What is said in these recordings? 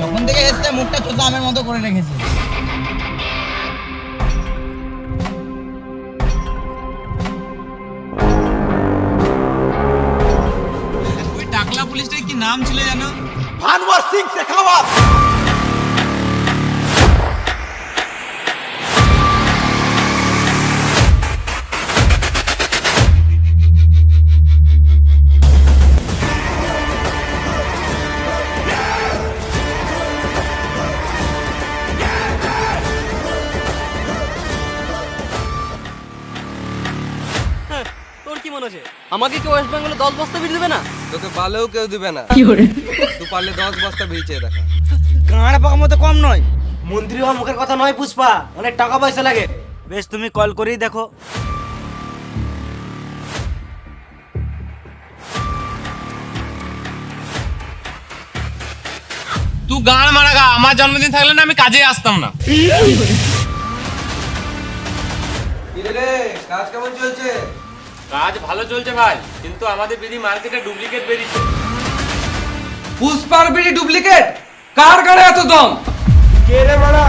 তখন থেকে এসছে মুখটা চোদ্দ আমের মতো করে রেখেছে। ওই টাকলা পুলিশটার কি নাম ছিল জানো? ভানওয়ার সিং শেখাওয়াত। তোর কি মনে হচ্ছে আমাকে কি ওয়েস্ট বেঙ্গলে 10 বস্তা বিড়ি দেবে না? তোকে পালেও কেউ দিবে না। তুই পারলে 10 বস্তা বিড়ি চেয়ে দেখা। গাঁড় পাকার মতো কম নয়। মন্ত্রী হওয়া মুখের কথা নয় পুষ্পা, অনেক টাকা পয়সা লাগে। বেশ, তুমি কল করেই দেখো। তুই গান মারা গা, আমার জন্মদিন থাকলে না আমি কাজে আসতাম না। কি রে, কাজ কেমন চলছে? কাজ ভালো চলছে ভাই, কিন্তু আমাদের বিড়ি মার্কেটে ডুপ্লিকেট বেরিয়েছে। পুষ্পার বিড়ি ডুপ্লিকেট? কার গাড়ে এত দম? কে রে মারা?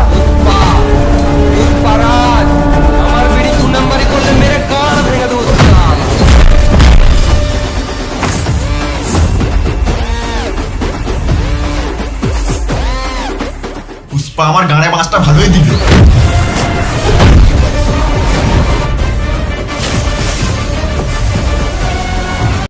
পুষ্পারাজ, আমার বিড়ি 2 নাম্বারি করলে মেরে কান ভেঙে দেবো। পুষ্পা আমার গানে মাছটা ভালোই দিবে।